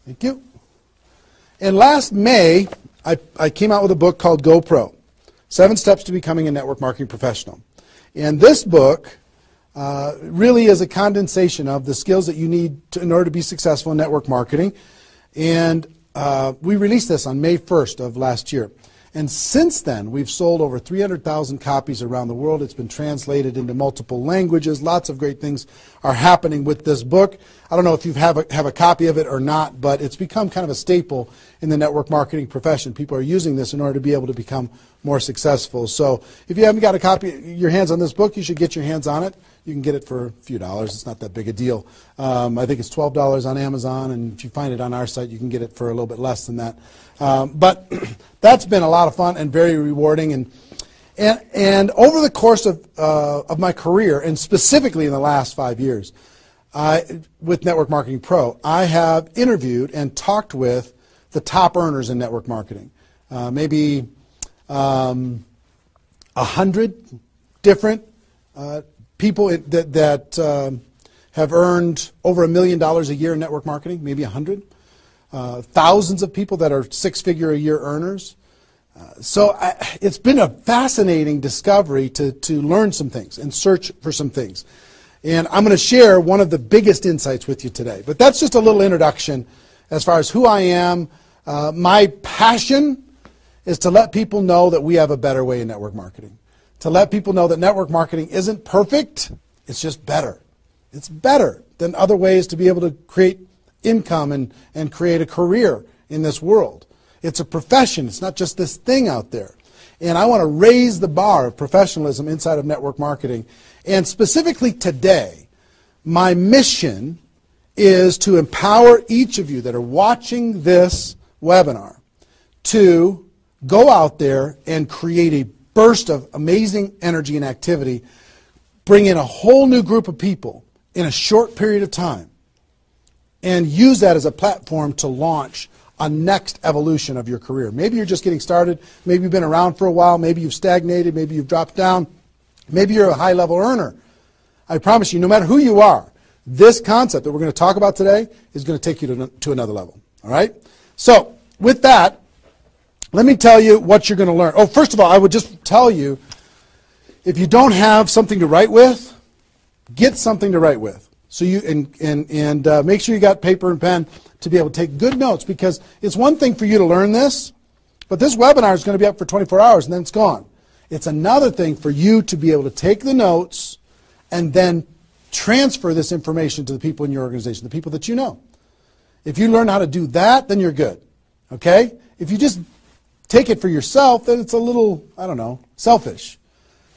Thank you. And last May, I came out with a book called Go Pro, 7 Steps to Becoming a Network Marketing Professional. And this book really is a condensation of the skills that you need in order to be successful in network marketing. And we released this on May 1st of last year. And since then, we've sold over 300,000 copies around the world. It's been translated into multiple languages. Lots of great things are happening with this book. I don't know if you have a copy of it or not, but it's become kind of a staple in the network marketing profession. People are using this in order to be able to become more successful. So if you haven't got a copy, your hands on this book, you should get your hands on it. You can get it for a few dollars. It's not that big a deal. I think it's $12 on Amazon, and if you find it on our site, you can get it for a little bit less than that. But that's been a lot of fun and very rewarding. And over the course of my career, and specifically in the last 5 years, with Network Marketing Pro, I have interviewed and talked with the top earners in network marketing. Maybe 100 different people that have earned over $1 million a year in network marketing, maybe 100. Thousands of people that are 6-figure a year earners. So it's been a fascinating discovery to learn some things and search for some things. And I'm going to share one of the biggest insights with you today. But that's just a little introduction as far as who I am. My passion is to let people know that we have a better way in network marketing. To let people know that network marketing isn't perfect, it's just better. It's better than other ways to be able to create income and create a career in this world. It's a profession. It's not just this thing out there. And I want to raise the bar of professionalism inside of network marketing. And specifically today, my mission is to empower each of you that are watching this webinar to go out there and create a burst of amazing energy and activity, bring in a whole new group of people in a short period of time, and use that as a platform to launch a next evolution of your career. Maybe you're just getting started, maybe you've been around for a while, maybe you've stagnated, maybe you've dropped down, maybe you're a high-level earner. I promise you, no matter who you are, this concept that we're going to talk about today is going to take you to another level. All right? So, with that, let me tell you what you're going to learn. Oh, first of all, I would just tell you, if you don't have something to write with, get something to write with. So you and make sure you got paper and pen to be able to take good notes, because it's one thing for you to learn this, but this webinar is going to be up for 24 hours and then it's gone. It's another thing for you to be able to take the notes and then transfer this information to the people in your organization, the people that you know. If you learn how to do that, then you're good. Okay? If you just take it for yourself, then it's a little, I don't know, selfish.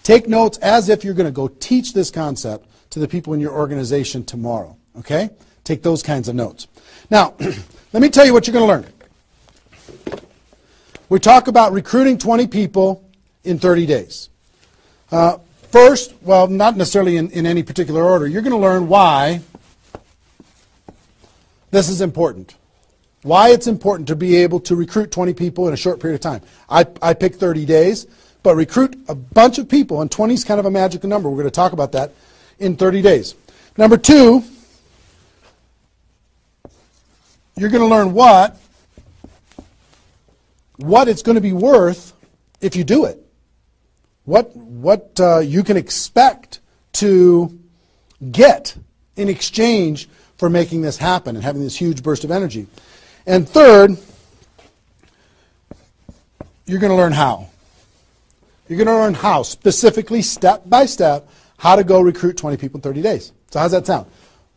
Take notes as if you're going to go teach this concept to the people in your organization tomorrow. Okay? Take those kinds of notes. Now, let me tell you what you're going to learn. We talk about recruiting 20 people in 30 days. First, well, not necessarily in any particular order, you're going to learn why this is important. Why it's important to be able to recruit 20 people in a short period of time. I picked 30 days, but recruit a bunch of people, and 20 is kind of a magical number. We're going to talk about that in 30 days. Number two, you're going to learn what it's going to be worth if you do it. What you can expect to get in exchange for making this happen and having this huge burst of energy. And third, you're going to learn how. You're going to learn how, specifically, step by step, how to go recruit 20 people in 30 days. So how's that sound?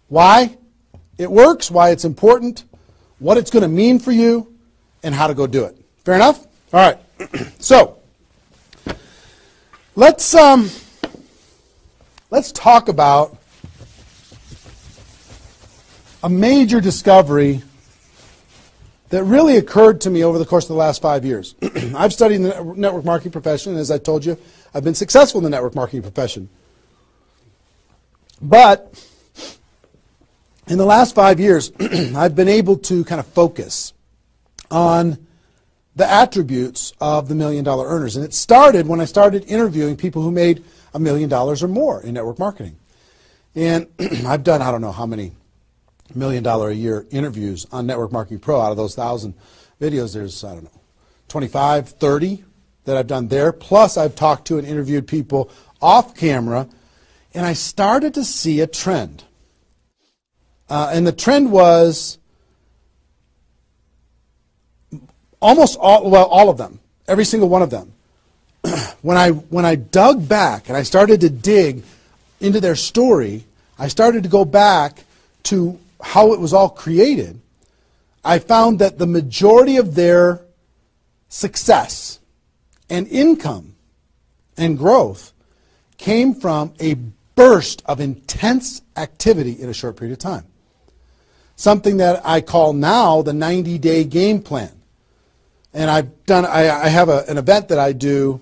Why it works, why it's important, what it's going to mean for you, and how to go do it. Fair enough? All right. So let's talk about a major discovery that really occurred to me over the course of the last 5 years. I've studied the network marketing profession, and as I told you, I've been successful in the network marketing profession. But in the last 5 years, I've been able to kind of focus on the attributes of the $1 million earners. And it started when I started interviewing people who made $1 million or more in network marketing. And I've done, I don't know how many $1 million a year interviews on Network Marketing Pro. Out of those 1,000 videos, there's, I don't know, 25, 30 that I've done there. Plus, I've talked to and interviewed people off camera, and I started to see a trend. And the trend was almost all of them, every single one of them. When I dug back and I started to dig into their story, I started to go back to how it was all created. I found that the majority of their success and income and growth came from a burst of intense activity in a short period of time. Something that I call now the 90-day game plan. And I have an event that I do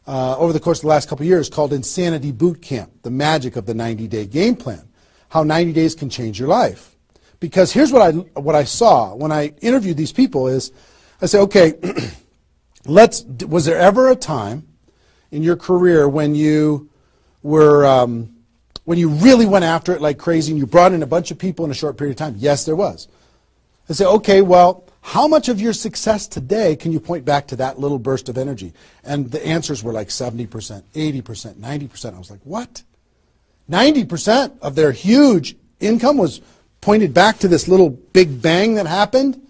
over the course of the last couple of years called Insanity Boot Camp, the magic of the 90-day game plan, how 90 days can change your life. Because here's what I saw when I interviewed these people is, I said, okay, was there ever a time in your career when you were, when you really went after it like crazy and you brought in a bunch of people in a short period of time? Yes, there was. I said, okay, well, how much of your success today can you point back to that little burst of energy? And the answers were like 70%, 80%, 90%. I was like, what? 90% of their huge income was pointed back to this little big bang that happened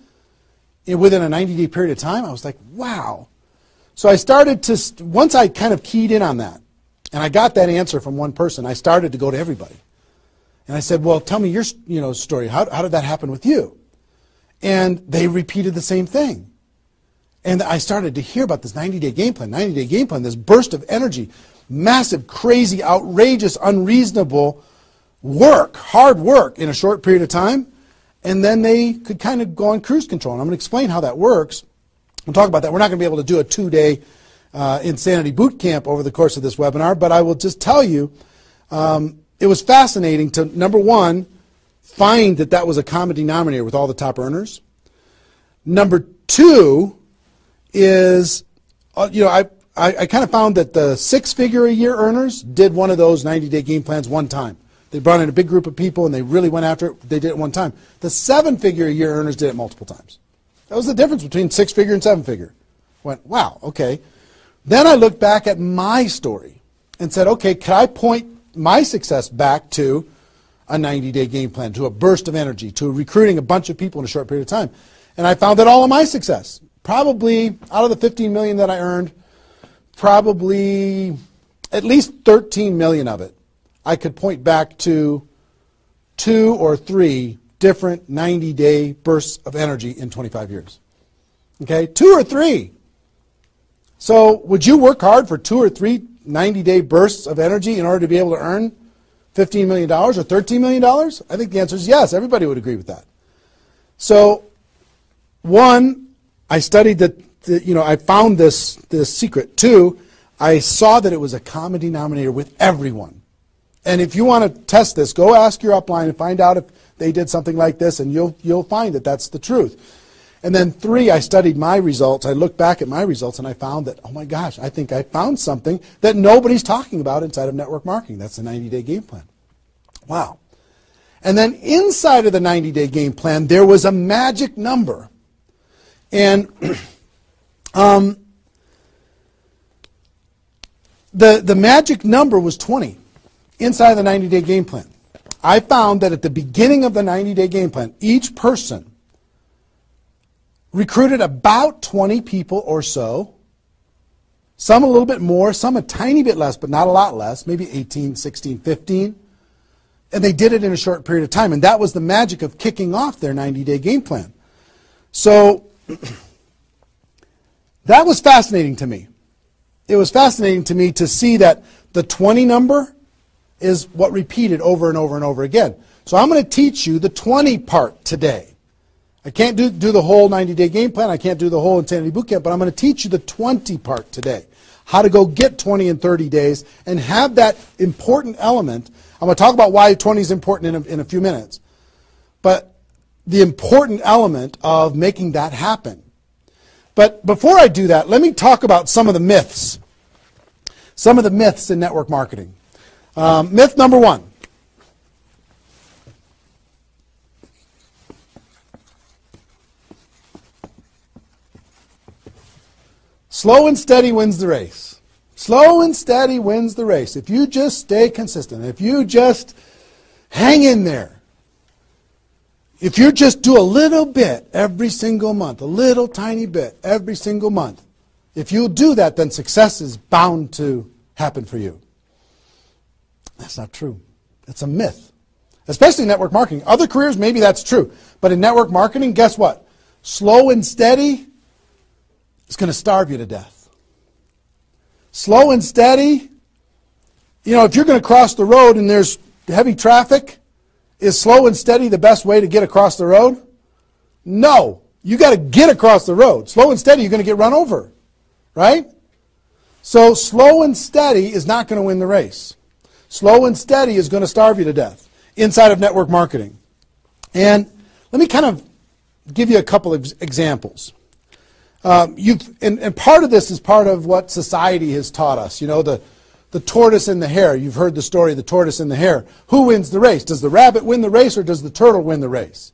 within a 90-day period of time? I was like, wow. So I started to, once I kind of keyed in on that, and I got that answer from one person, I started to go to everybody. And I said, well, tell me your story. How did that happen with you? And they repeated the same thing. And I started to hear about this 90-day game plan, this burst of energy, massive, crazy, outrageous, unreasonable work, hard work in a short period of time. And then they could kind of go on cruise control. And I'm going to explain how that works. We'll talk about that. We're not going to be able to do a 2-day Insanity Boot Camp over the course of this webinar, but I will just tell you, it was fascinating to, number one, find that was a common denominator with all the top earners. Number two is, I kind of found that the 6-figure-a-year earners did one of those 90-day game plans one time. They brought in a big group of people and they really went after it. They did it one time. The 7-figure-a-year earners did it multiple times. That was the difference between 6-figure and 7-figure. Went, wow, okay. Then I looked back at my story and said, okay, can I point my success back to a 90-day game plan, to a burst of energy, to recruiting a bunch of people in a short period of time? And I found that all of my success, probably out of the 15 million that I earned, probably at least 13 million of it, I could point back to 2 or 3 different 90-day bursts of energy in 25 years. Okay, 2 or 3. So would you work hard for 2 or 3 90-day bursts of energy in order to be able to earn $15 million or $13 million? I think the answer is yes. Everybody would agree with that. So, one, I studied I found this secret. 2, I saw that it was a common denominator with everyone. And if you want to test this, go ask your upline and find out if they did something like this, and you'll find that that's the truth. And then 3, I studied my results. I looked back at my results and I found that, oh my gosh, I think I found something that nobody's talking about inside of network marketing. That's the 90-day game plan. Wow. And then inside of the 90-day game plan, there was a magic number. And the magic number was 20 inside of the 90-day game plan. I found that at the beginning of the 90-day game plan, each person recruited about 20 people or so, some a little bit more, some a tiny bit less, but not a lot less, maybe 18, 16, 15. And they did it in a short period of time. And that was the magic of kicking off their 90-day game plan. So that was fascinating to me. It was fascinating to me to see that the 20 number is what repeated over and over and over again. So I'm going to teach you the 20 part today. I can't do the whole 90-day game plan. I can't do the whole Insanity Bootcamp, but I'm going to teach you the 20 part today. How to go get 20 in 30 days and have that important element. I'm going to talk about why 20 is important in a few minutes. But the important element of making that happen. But before I do that, let me talk about some of the myths. Some of the myths in network marketing. Myth number 1. Slow and steady wins the race. Slow and steady wins the race. If you just stay consistent, if you just hang in there, if you just do a little bit every single month, a little tiny bit every single month, if you do that, then success is bound to happen for you. That's not true. It's a myth. Especially in network marketing. Other careers, maybe that's true. But in network marketing, guess what? Slow and steady is going to starve you to death. Slow and steady, you know, if you're going to cross the road and there's heavy traffic, is slow and steady the best way to get across the road? No. You got to get across the road. Slow and steady, you're going to get run over. Right? So slow and steady is not going to win the race. Slow and steady is going to starve you to death inside of network marketing. And let me kind of give you a couple of examples. And part of this is part of what society has taught us. You know, the tortoise and the hare. You've heard the story of the tortoise and the hare. Who wins the race? Does the rabbit win the race or does the turtle win the race?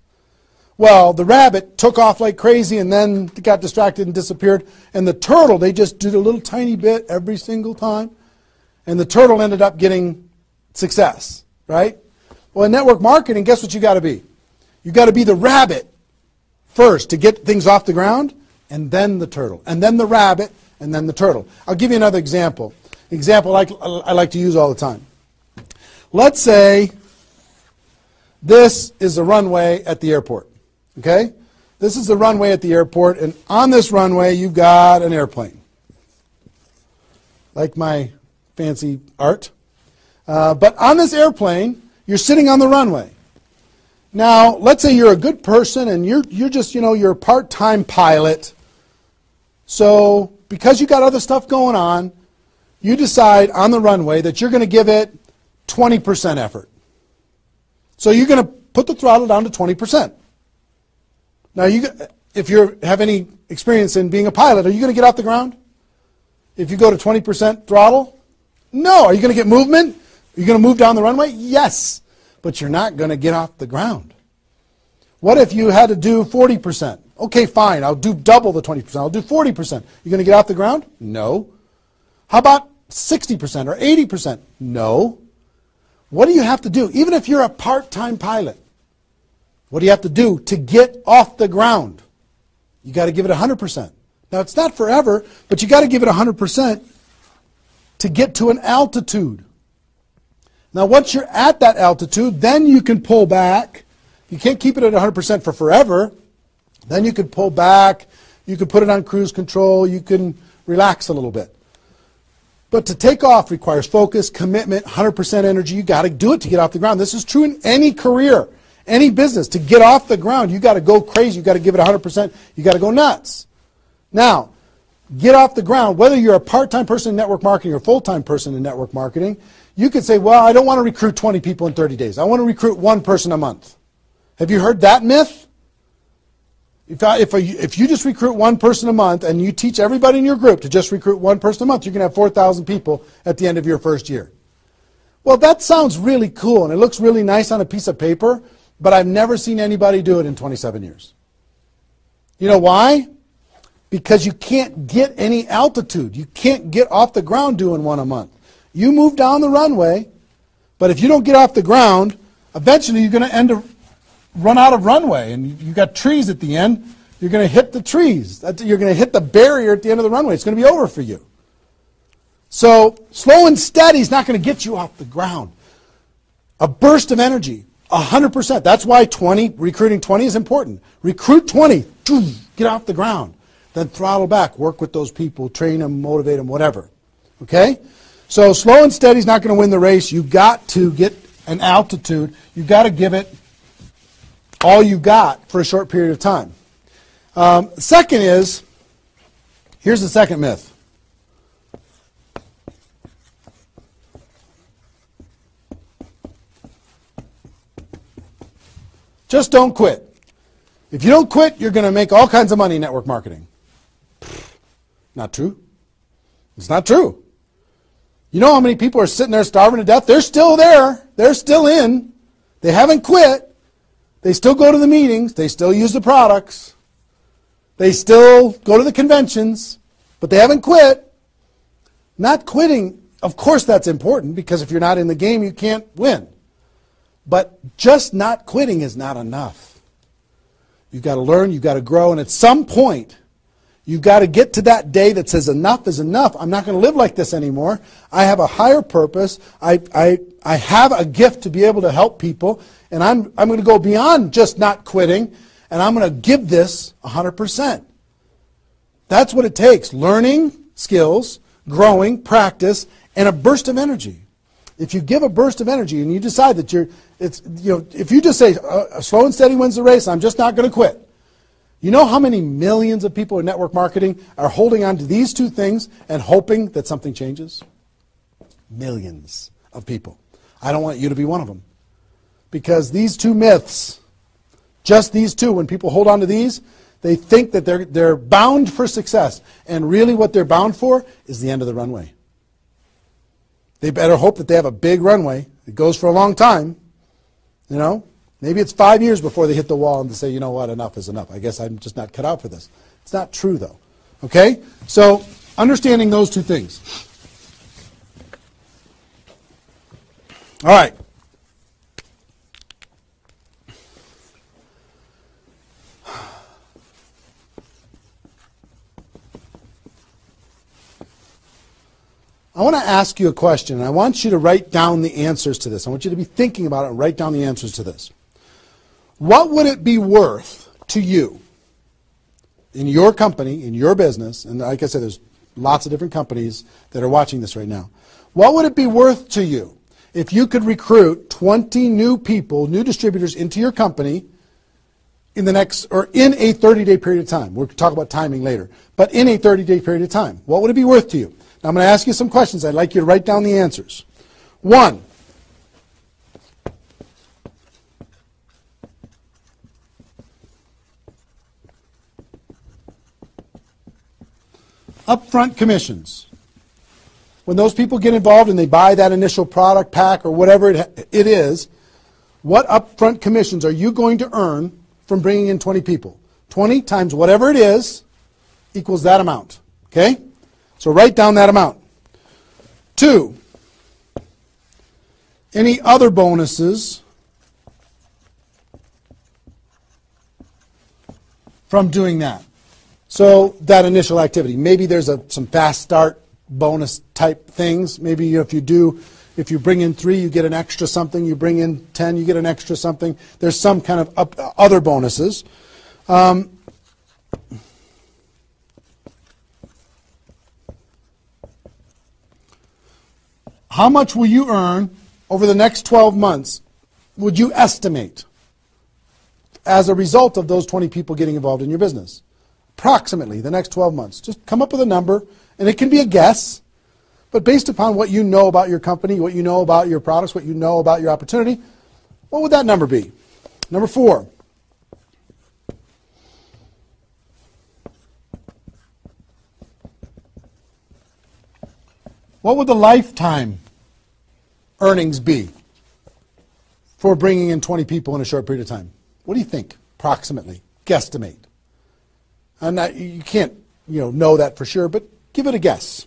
Well, the rabbit took off like crazy and then got distracted and disappeared. And the turtle, they just did a little tiny bit every single time. And the turtle ended up getting success, right? Well, in network marketing, guess what you got to be? You got to be the rabbit first to get things off the ground, and then the turtle, and then the rabbit, and then the turtle. I'll give you another example. Example I like to use all the time. Let's say this is the runway at the airport. Okay? This is the runway at the airport, and on this runway you've got an airplane. Like my fancy art. But on this airplane, you're sitting on the runway. Now, let's say you're a good person and you're just, you know, you're a part-time pilot. So, because you got other stuff going on, you decide on the runway that you're going to give it 20% effort. So you're going to put the throttle down to 20%. Now, if you have any experience in being a pilot, are you going to get off the ground? If you go to 20% throttle? No. Are you going to get movement? Are you going to move down the runway? Yes. But you're not going to get off the ground. What if you had to do 40%? Okay, fine. I'll do double the 20%. I'll do 40%. You going to get off the ground? No. How about 60% or 80%? No. What do you have to do? Even if you're a part-time pilot, what do you have to do to get off the ground? You got to give it 100%. Now, it's not forever, but you got to give it 100% to get to an altitude. Now, once you're at that altitude, then you can pull back. You can't keep it at 100% for forever. Then you can pull back. You can put it on cruise control. You can relax a little bit. But to take off requires focus, commitment, 100% energy. You got to do it to get off the ground. This is true in any career, any business. To get off the ground, you got to go crazy. You got to give it 100%. You got to go nuts. Now, get off the ground. Whether you're a part-time person in network marketing or a full-time person in network marketing, you could say, well, I don't want to recruit 20 people in 30 days. I want to recruit one person a month. Have you heard that myth? If you just recruit one person a month and you teach everybody in your group to just recruit one person a month, you're going to have 4,000 people at the end of your first year. Well, that sounds really cool and it looks really nice on a piece of paper, but I've never seen anybody do it in 27 years. You know why? Because you can't get any altitude. You can't get off the ground doing one a month. You move down the runway, but if you don't get off the ground, eventually you're going to run out of runway, and you've got trees at the end. You're going to hit the trees. You're going to hit the barrier at the end of the runway. It's going to be over for you. So slow and steady is not going to get you off the ground. A burst of energy, 100%. That's why recruiting 20 is important. Recruit 20, get off the ground. Then throttle back, work with those people, train them, motivate them, whatever. Okay? So slow and steady is not going to win the race. You've got to get an altitude. You've got to give it all you got for a short period of time. Second is, here's the second myth. Just don't quit. If you don't quit, you're going to make all kinds of money in network marketing. Not true. It's not true. You know how many people are sitting there starving to death? They're still there. They're still in. They haven't quit. They still go to the meetings. They still use the products. They still go to the conventions. but they haven't quit. Not quitting, of course that's important, because if you're not in the game, you can't win. But just not quitting is not enough. You've got to learn, you've got to grow, and at some point, you've got to get to that day that says enough is enough. I'm not going to live like this anymore. I have a higher purpose. I have a gift to be able to help people, and I'm going to go beyond just not quitting, and I'm going to give this 100%. That's what it takes. Learning skills, growing, practice, and a burst of energy. If you give a burst of energy and you decide that if you just say, slow and steady wins the race, I'm just not going to quit. You know how many millions of people in network marketing are holding on to these two things and hoping that something changes? Millions of people. I don't want you to be one of them. Because these two myths, just these two, when people hold on to these, they think that they're bound for success. And really what they're bound for is the end of the runway. They better hope that they have a big runway. It goes for a long time. You know, maybe it's 5 years before they hit the wall and they say, you know what, enough is enough. I guess I'm just not cut out for this. It's not true, though. Okay? So, understanding those two things. All right. I want to ask you a question, and I want you to write down the answers to this. I want you to be thinking about it and write down the answers to this. What would it be worth to you in your company, in your business, and like I said, there's lots of different companies that are watching this right now. What would it be worth to you if you could recruit 20 new people, new distributors into your company in the next, or in a 30-day period of time? We'll talk about timing later, but in a 30-day period of time. What would it be worth to you? Now, I'm going to ask you some questions. I'd like you to write down the answers. 1, upfront commissions. When those people get involved and they buy that initial product pack or whatever it is, what upfront commissions are you going to earn from bringing in 20 people? 20 times whatever it is equals that amount. Okay? So write down that amount. 2, any other bonuses from doing that? So that initial activity. Maybe there's some fast start bonus type things. Maybe if you bring in 3, you get an extra something. You bring in 10, you get an extra something. There's some kind of other bonuses. How much will you earn over the next 12 months, would you estimate, as a result of those 20 people getting involved in your business? Approximately the next 12 months. Just come up with a number, and it can be a guess, but based upon what you know about your company, what you know about your products, what you know about your opportunity, what would that number be? Number 4. What would the lifetime earnings be for bringing in 20 people in a short period of time? What do you think, approximately? Guesstimate. You can't know that for sure, but give it a guess.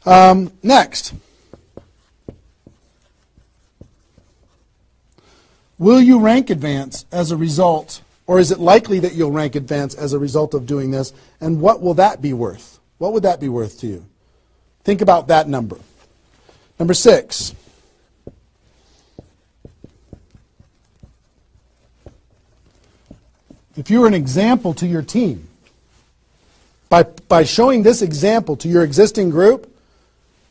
Next. Will you rank advance as a result, or is it likely that you'll rank advance as a result of doing this, and what will that be worth? What would that be worth to you? Think about that number. Number 6. If you were an example to your team, by showing this example to your existing group,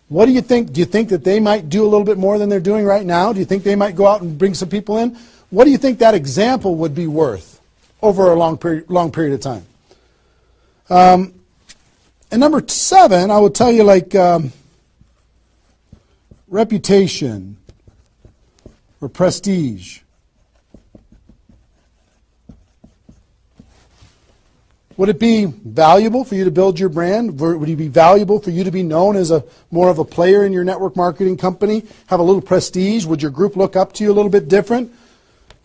what do you think? Do you think that they might do a little bit more than they're doing right now? Do you think they might go out and bring some people in? What do you think that example would be worth over a long period of time? And number 7, I will tell you, like reputation or prestige. Would it be valuable for you to build your brand? Would it be valuable for you to be known as more of a player in your network marketing company? Have a little prestige? Would your group look up to you a little bit different?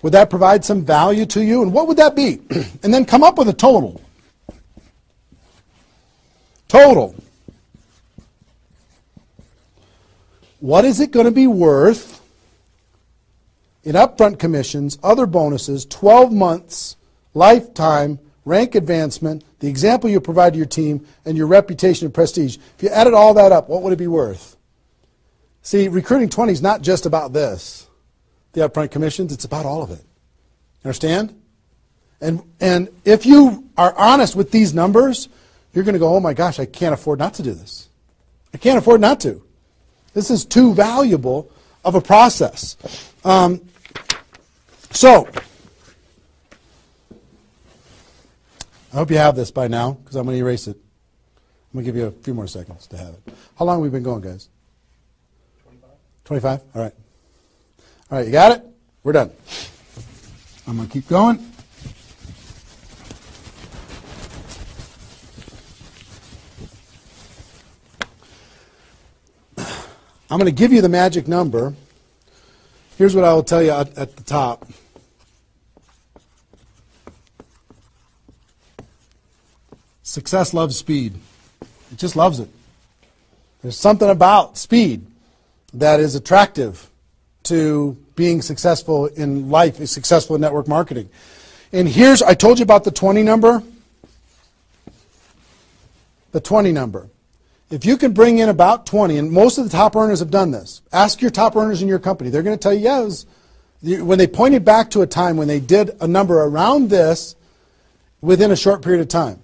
Would that provide some value to you? And what would that be? And then come up with a total. total. What is it going to be worth in upfront commissions, other bonuses, 12 months, lifetime, rank advancement, the example you provide to your team, and your reputation and prestige? If you added all that up, what would it be worth? See, Recruiting 20 is not just about this, the upfront commissions. It's about all of it. Understand? And if you are honest with these numbers, you're going to go, oh my gosh, I can't afford not to do this. I can't afford not to. This is too valuable of a process. So, I hope you have this by now, because I'm going to erase it. I'm going to give you a few more seconds to have it. How long have we been going, guys? 25? All right. All right, you got it? We're done. I'm going to keep going. I'm going to give you the magic number. Here's what I will tell you at the top. Success loves speed. It just loves it. There's something about speed that is attractive to being successful in life, successful in network marketing. And here's, I told you about the 20 number. The 20 number. If you can bring in about 20, and most of the top earners have done this. Ask your top earners in your company. They're going to tell you, yes. When they pointed back to a time when they did a number around this within a short period of time.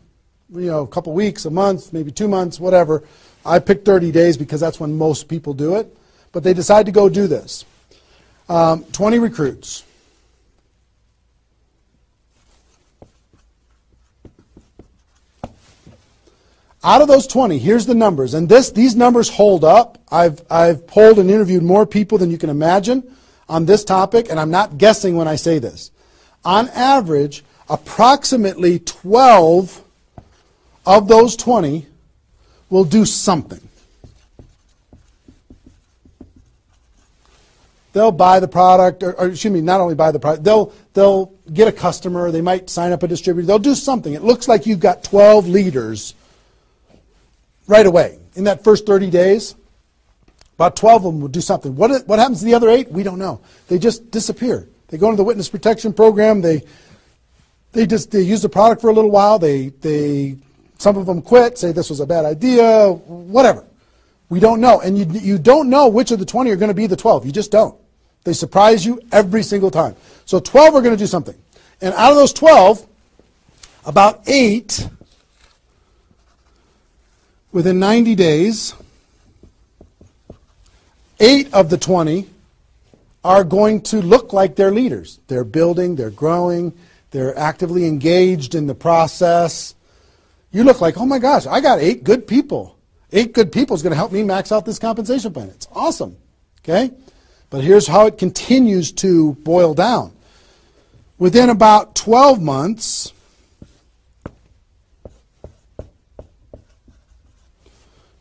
You know, a couple weeks, a month, maybe 2 months, whatever. I picked 30 days because that's when most people do it. But they decide to go do this. 20 recruits. Out of those 20, here's the numbers. And these numbers hold up. I've polled and interviewed more people than you can imagine on this topic, and I'm not guessing when I say this. On average, approximately 12 of those 20 will do something. They'll buy the product, or excuse me, not only buy the product, they'll get a customer, they might sign up a distributor, they'll do something. It looks like you've got 12 leaders right away. In that first 30 days, about 12 of them will do something. What happens to the other 8? We don't know. They just disappear. They go into the witness protection program, they use the product for a little while, some of them quit, say this was a bad idea, whatever. We don't know. And you don't know which of the 20 are going to be the 12. You just don't. They surprise you every single time. So 12 are going to do something. And out of those 12, about 8, within 90 days, 8 of the 20 are going to look like they're leaders. They're building, they're growing, they're actively engaged in the process. You look like, oh my gosh, I got 8 good people. 8 good people is going to help me max out this compensation plan. It's awesome. Okay? But here's how it continues to boil down. Within about 12 months,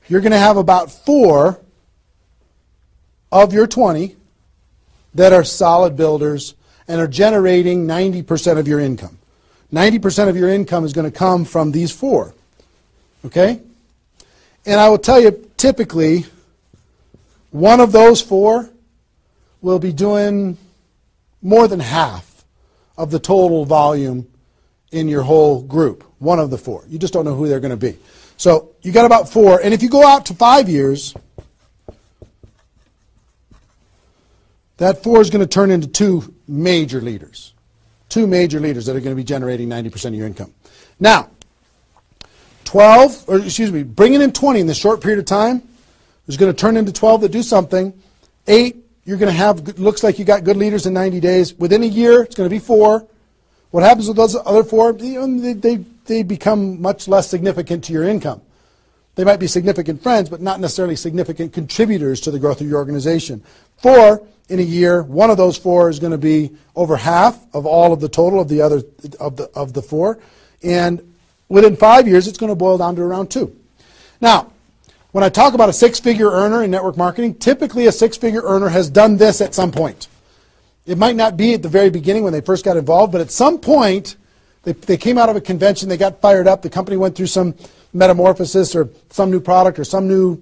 you're going to have about 4 of your 20 that are solid builders and are generating 90% of your income. 90% of your income is going to come from these 4. Okay? And I will tell you, typically, one of those 4 will be doing more than half of the total volume in your whole group. One of the 4. You just don't know who they're going to be. So you got about 4. And if you go out to 5 years, that 4 is going to turn into 2 major leaders. 2 major leaders that are going to be generating 90% of your income. Now, bringing in 20 in this short period of time is going to turn into 12 that do something. 8, you're going to have, looks like you got good leaders in 90 days. Within a year, it's going to be 4. What happens with those other 4? They become much less significant to your income. They might be significant friends, but not necessarily significant contributors to the growth of your organization. 4 in a year, one of those 4 is going to be over half of all of the total of the other of the 4, and within 5 years, it's going to boil down to around 2. Now, when I talk about a 6-figure earner in network marketing, typically a 6-figure earner has done this at some point. It might not be at the very beginning when they first got involved, but at some point, they came out of a convention, they got fired up, the company went through some metamorphosis or some new product or some new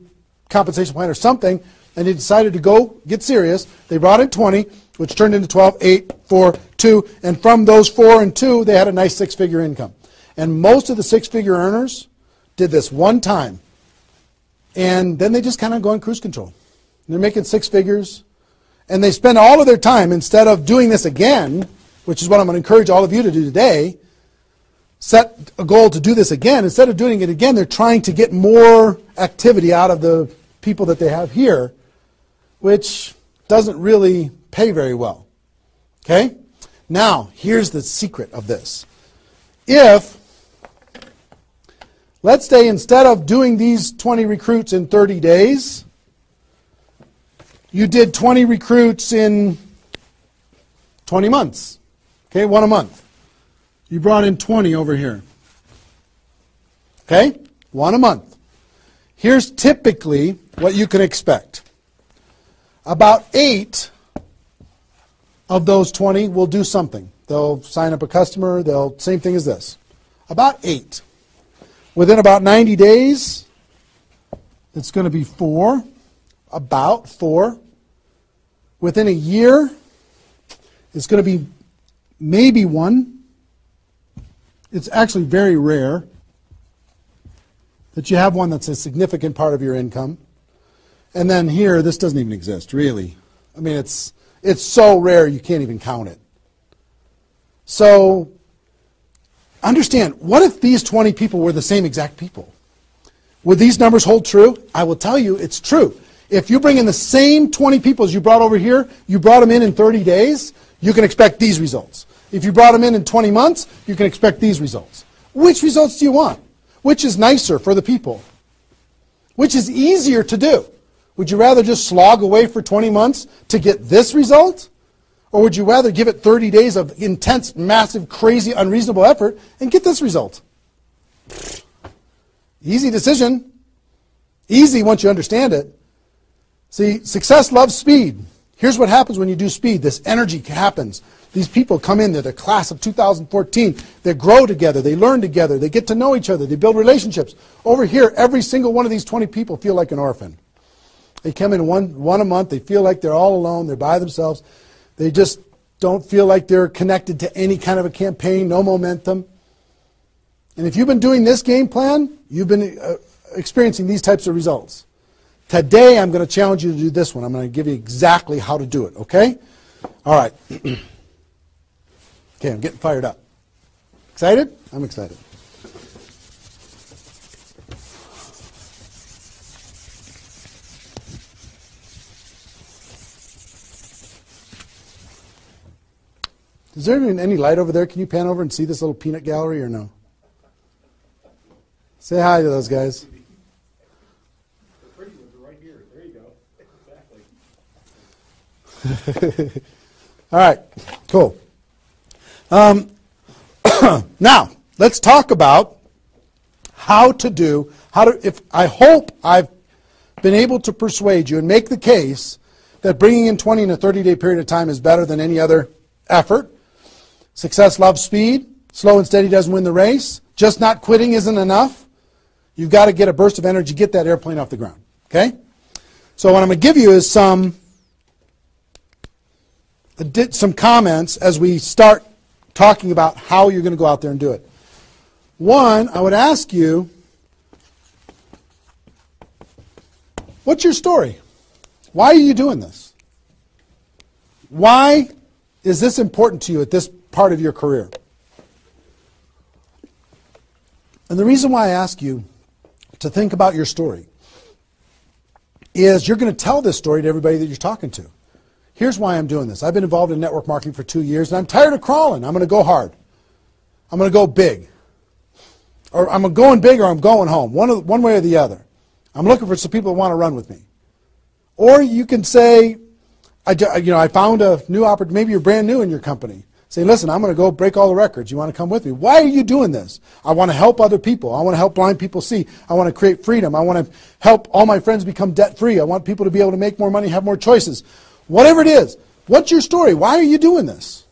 compensation plan or something, and they decided to go get serious. They brought in 20, which turned into 12, 8, 4, 2, and from those 4 and 2, they had a nice six-figure income. And most of the six-figure earners did this one time, and then they just kind of go on cruise control. They're making six figures, and they spend all of their time, instead of doing this again, which is what I'm going to encourage all of you to do today, set a goal to do this again. Instead of doing it again, they're trying to get more activity out of the people that they have here, which doesn't really pay very well. Okay? Now, here's the secret of this. If, let's say instead of doing these 20 recruits in 30 days, you did 20 recruits in 20 months. Okay, one a month. You brought in 20 over here. Okay, one a month. Here's typically what you can expect. About 8 of those 20 will do something. They'll sign up a customer. They'll, same thing as this. About 8. Within about 90 days, it's going to be 4. About 4. Within a year, it's going to be maybe 1. It's actually very rare that you have one that's a significant part of your income. And then here, this doesn't even exist, really. I mean, it's so rare you can't even count it. So understand, what if these 20 people were the same exact people? Would these numbers hold true? I will tell you it's true. If you bring in the same 20 people as you brought over here, you brought them in 30 days, you can expect these results. If you brought them in 20 months, you can expect these results. Which results do you want? Which is nicer for the people? Which is easier to do? Would you rather just slog away for 20 months to get this result? Or would you rather give it 30 days of intense, massive, crazy, unreasonable effort and get this result? Easy decision. Easy once you understand it. See, success loves speed. Here's what happens when you do speed. This energy happens. These people come in, they're the class of 2014. They grow together, they learn together, they get to know each other, they build relationships. Over here, every single one of these 20 people feel like an orphan. They come in one a month, they feel like they're all alone, they're by themselves. They just don't feel like they're connected to any kind of a campaign, no momentum. And if you've been doing this game plan, you've been experiencing these types of results. Today, I'm going to challenge you to do this one. I'm going to give you exactly how to do it, okay? All right. Okay, I'm getting fired up. Excited? I'm excited. Is there even any light over there? Can you pan over and see this little peanut gallery or no? Say hi to those guys. The pretty ones are right here. There you go. Exactly. All right, cool. Now, let's talk about I hope I've been able to persuade you and make the case that bringing in 20 in a 30-day period of time is better than any other effort. Success loves speed. Slow and steady doesn't win the race. Just not quitting isn't enough. You've got to get a burst of energy, get that airplane off the ground. Okay? So what I'm going to give you is some comments as we start talking about how you're going to go out there and do it. One, I would ask you, what's your story? Why are you doing this? Why is this important to you at this part of your career? And the reason why I ask you to think about your story is you're going to tell this story to everybody that you're talking to. Here's why I'm doing this. I've been involved in network marketing for 2 years, and I'm tired of crawling. I'm going to go hard. I'm going to go big. Or I'm going big or I'm going home, one way or the other. I'm looking for some people that want to run with me. Or you can say, I found a new opportunity. Maybe you're brand new in your company. Say, listen, I'm going to go break all the records. You want to come with me? Why are you doing this? I want to help other people. I want to help blind people see. I want to create freedom. I want to help all my friends become debt-free. I want people to be able to make more money, have more choices. Whatever it is, what's your story? Why are you doing this?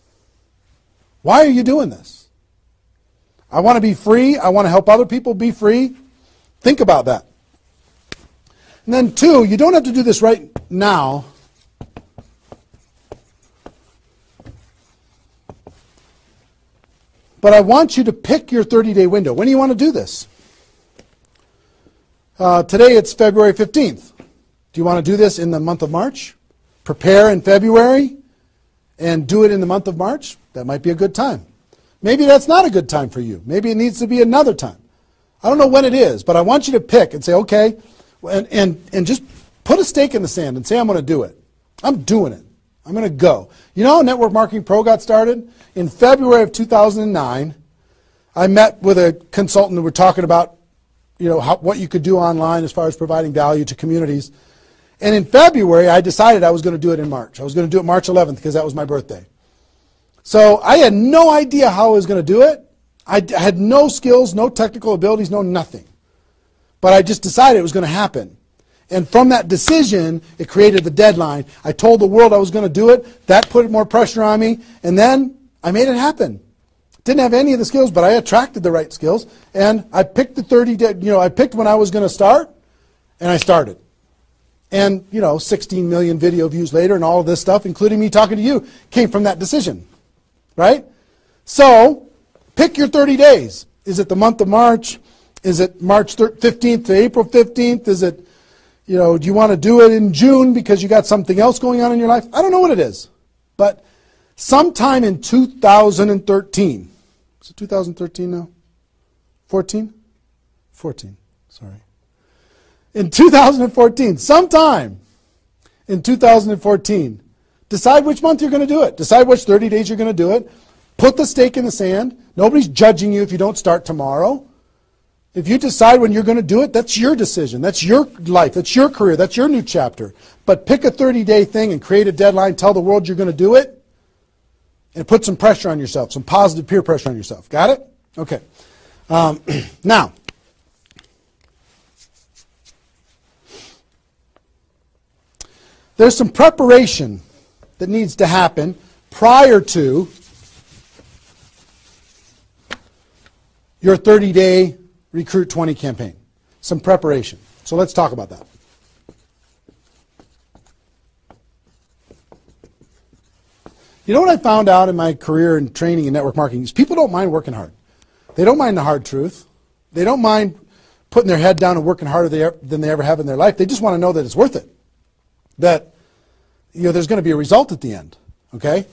Why are you doing this? I want to be free. I want to help other people be free. Think about that. And then 2, you don't have to do this right now. But I want you to pick your 30-day window. When do you want to do this? Today it's February 15th. Do you want to do this in the month of March? Prepare in February and do it in the month of March? That might be a good time. Maybe that's not a good time for you. Maybe it needs to be another time. I don't know when it is, but I want you to pick and say, okay, and just put a stake in the sand and say, I'm going to do it. I'm doing it. I'm going to go. You know how Network Marketing Pro got started? In February of 2009, I met with a consultant and we're talking about, what you could do online as far as providing value to communities. And in February, I decided I was going to do it in March. I was going to do it March 11th because that was my birthday. So I had no idea how I was going to do it. I had no skills, no technical abilities, no nothing. But I just decided it was going to happen. And from that decision, it created the deadline. I told the world I was going to do it. That put more pressure on me. And then I made it happen. Didn't have any of the skills, but I attracted the right skills. And I picked the 30-day, I picked when I was going to start, and I started. And, 16 million video views later and all of this stuff, including me talking to you, came from that decision. Right? So, pick your 30 days. Is it the month of March? Is it March 15th to April 15th? Is it, do you want to do it in June because you got something else going on in your life? I don't know what it is. But sometime in 2013, is it 2013 now? 14? 14, sorry. In 2014, sometime in 2014, decide which month you're going to do it. Decide which 30 days you're going to do it. Put the stake in the sand. Nobody's judging you if you don't start tomorrow. If you decide when you're going to do it, that's your decision. That's your life. That's your career. That's your new chapter. But pick a 30-day thing and create a deadline. Tell the world you're going to do it. And put some pressure on yourself, some positive peer pressure on yourself. Got it? Okay. Now, there's some preparation that needs to happen prior to your 30-day Recruit 20 campaign. Some preparation. So let's talk about that. You know what I found out in my career in training in network marketing is people don't mind working hard. They don't mind the hard truth. They don't mind putting their head down and working harder than they ever have in their life. They just want to know that it's worth it. That there's going to be a result at the end. Okay?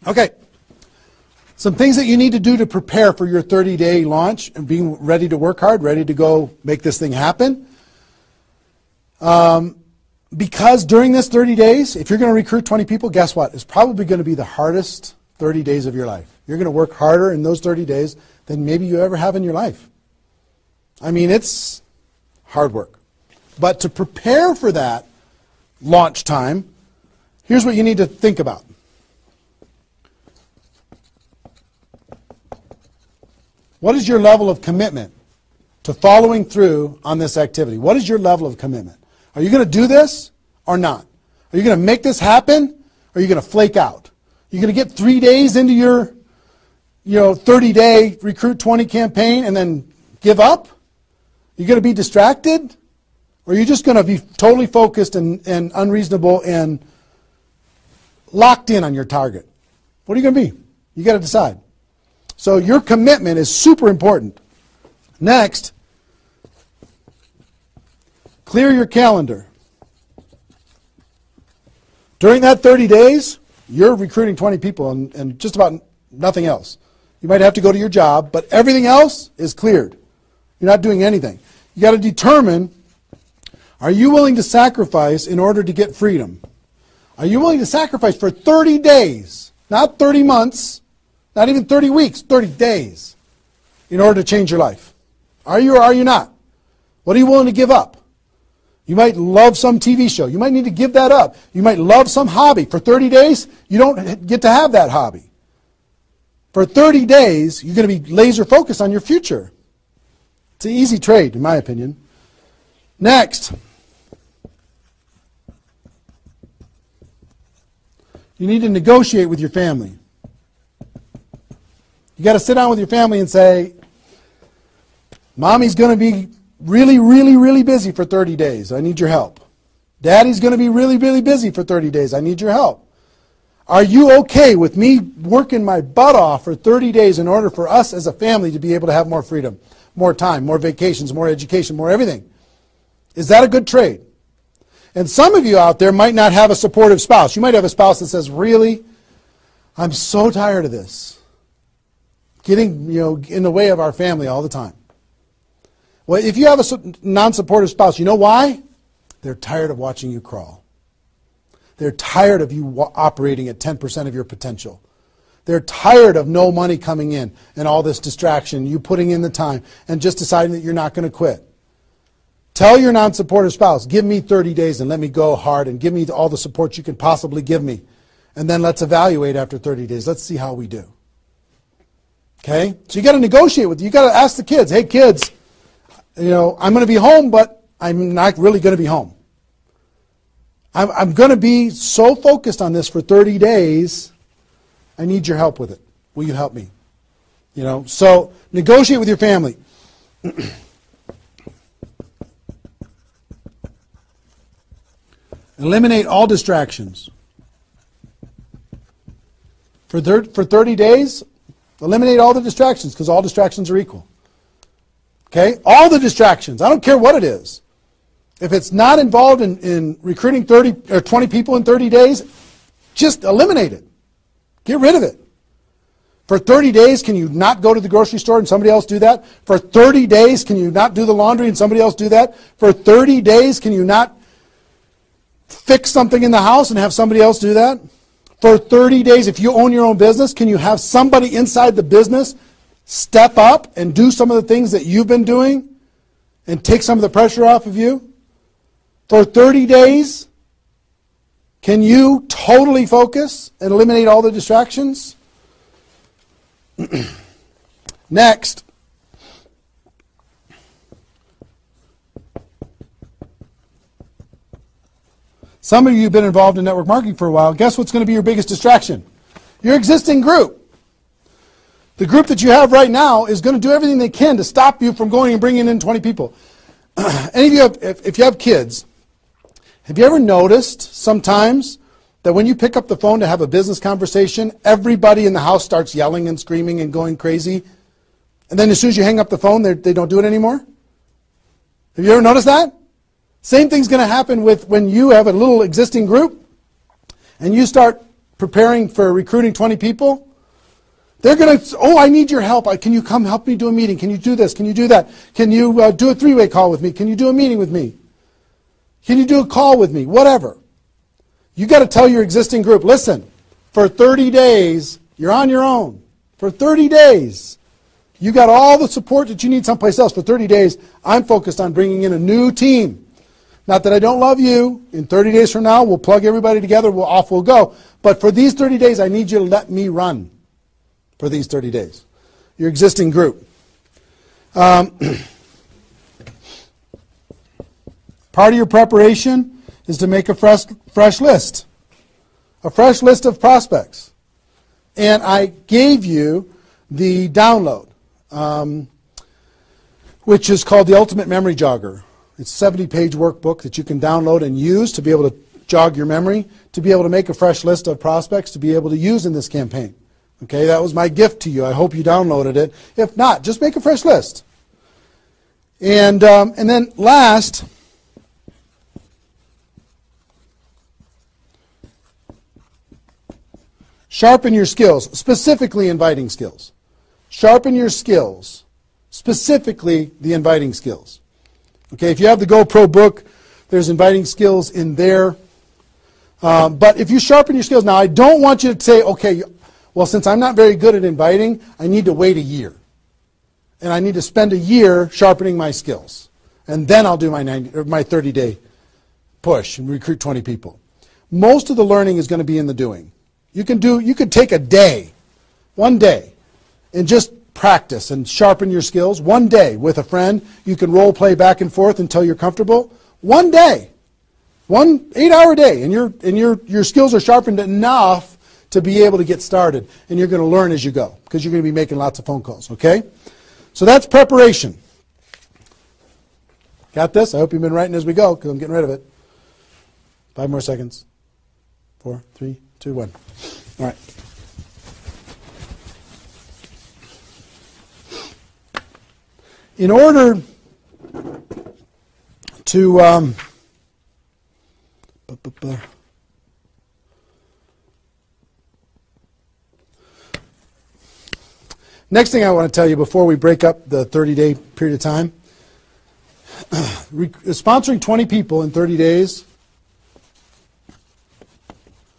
Okay. Some things that you need to do to prepare for your 30-day launch and being ready to work hard, ready to go make this thing happen. Because during this 30 days, if you're going to recruit 20 people, guess what? It's probably going to be the hardest 30 days of your life. You're going to work harder in those 30 days than maybe you ever have in your life. I mean, it's hard work. But to prepare for that launch time, here's what you need to think about. What is your level of commitment to following through on this activity? What is your level of commitment? Are you going to do this or not? Are you going to make this happen or are you going to flake out? Are you going to get 3 days into your 30-day Recruit 20 campaign and then give up? Are you going to be distracted? Or are you just going to be totally focused and unreasonable and locked in on your target? What are you going to be? You got to decide. So your commitment is super important. Next, clear your calendar. During that 30 days, you're recruiting 20 people and just about nothing else. You might have to go to your job, but everything else is cleared. You're not doing anything. You got to determine, are you willing to sacrifice in order to get freedom? Are you willing to sacrifice for 30 days, not 30 months, not even 30 weeks, 30 days, in order to change your life? Are you or are you not? What are you willing to give up? You might love some TV show. You might need to give that up. You might love some hobby. For 30 days, you don't get to have that hobby. For 30 days, you're going to be laser focused on your future. It's an easy trade, in my opinion. Next, you need to negotiate with your family. You got to sit down with your family and say, Mommy's going to be really, really, really busy for 30 days. I need your help. Daddy's going to be really, really busy for 30 days. I need your help. Are you okay with me working my butt off for 30 days in order for us as a family to be able to have more freedom, more time, more vacations, more education, more everything? Is that a good trade? And some of you out there might not have a supportive spouse. You might have a spouse that says, really, I'm so tired of this. Getting in the way of our family all the time. Well, if you have a non-supportive spouse, you know why? They're tired of watching you crawl. They're tired of you operating at 10% of your potential. They're tired of no money coming in and all this distraction, you putting in the time and just deciding that you're not going to quit. Tell your non-supportive spouse, give me 30 days and let me go hard and give me all the support you can possibly give me. And then let's evaluate after 30 days. Let's see how we do. Okay? So you got to negotiate with, you got to ask the kids, hey kids, I'm going to be home, but I'm not really going to be home. I'm going to be so focused on this for 30 days, I need your help with it. Will you help me? So negotiate with your family. Eliminate all distractions. For 30 days, eliminate all the distractions because all distractions are equal. Okay? All the distractions. I don't care what it is. If it's not involved in recruiting 30 or 20 people in 30 days, just eliminate it. Get rid of it. For 30 days, can you not go to the grocery store and somebody else do that? For 30 days, can you not do the laundry and somebody else do that? For 30 days, can you not fix something in the house and have somebody else do that? For 30 days, if you own your own business, can you have somebody inside the business step up and do some of the things that you've been doing and take some of the pressure off of you? For 30 days, can you totally focus and eliminate all the distractions? Next. Some of you have been involved in network marketing for a while. Guess what's going to be your biggest distraction? Your existing group. The group that you have right now is going to do everything they can to stop you from going and bringing in 20 people. Any of you, if you have kids, have you ever noticed sometimes that when you pick up the phone to have a business conversation, everybody in the house starts yelling and screaming and going crazy? And then as soon as you hang up the phone, they don't do it anymore? Have you ever noticed that? Same thing's going to happen with when you have a little existing group and you start preparing for recruiting 20 people. They're going to, oh, I need your help. Can you come help me do a meeting? Can you do this? Can you do that? Can you do a three-way call with me? Can you do a meeting with me? Can you do a call with me? Whatever. You got to tell your existing group, listen, for 30 days, you're on your own. For 30 days, you got all the support that you need someplace else. For 30 days, I'm focused on bringing in a new team. Not that I don't love you. In 30 days from now, we'll plug everybody together, off we'll go. But for these 30 days, I need you to let me run for these 30 days. Your existing group. Part of your preparation is to make a fresh list. A fresh list of prospects. And I gave you the download, which is called the Ultimate Memory Jogger. It's a 70-page workbook that you can download and use to be able to jog your memory, to be able to make a fresh list of prospects to be able to use in this campaign. Okay, that was my gift to you. I hope you downloaded it. If not, just make a fresh list. And then last, sharpen your skills, specifically inviting skills. Sharpen your skills, specifically the inviting skills. Okay, if you have the GoPro book, there's inviting skills in there. But if you sharpen your skills, now I don't want you to say, okay, well, since I'm not very good at inviting, I need to wait a year. And I need to spend a year sharpening my skills. And then I'll do my 30-day push and recruit 20 people. Most of the learning is going to be in the doing. You could take a day, one day, and just practice and sharpen your skills. One day with a friend, you can role play back and forth until you're comfortable. One day, 1 8-hour day, and your skills are sharpened enough to be able to get started, and you're going to learn as you go because you're going to be making lots of phone calls, okay? So that's preparation. Got this? I hope you've been writing as we go, because I'm getting rid of it. 5 more seconds. 4, 3, 2, 1. All right. In order to next thing I want to tell you before we break up the 30-day period of time, sponsoring 20 people in 30 days,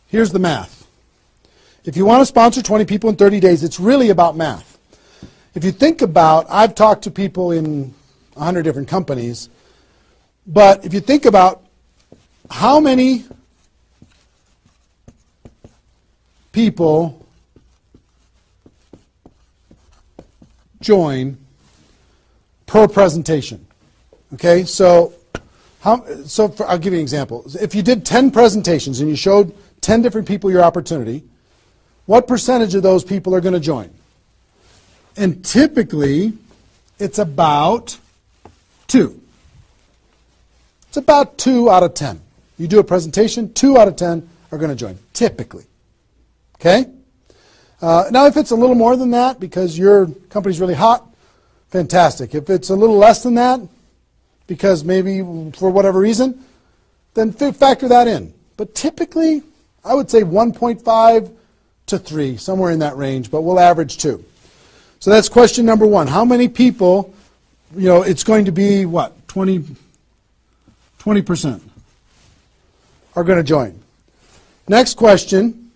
here's the math. If you want to sponsor 20 people in 30 days, it's really about math. If you think about, I've talked to people in 100 different companies, but if you think about how many people join per presentation. Okay, so I'll give you an example. If you did 10 presentations and you showed 10 different people your opportunity, what percentage of those people are going to join? And typically, it's about 2. It's about 2 out of 10. You do a presentation, 2 out of 10 are going to join, typically. Okay? Now, if it's a little more than that because your company's really hot, fantastic. If it's a little less than that, because maybe for whatever reason, then factor that in. But typically, I would say 1.5 to 3, somewhere in that range, but we'll average 2. So that's question number 1. How many people, it's going to be what, 20% are going to join. Next question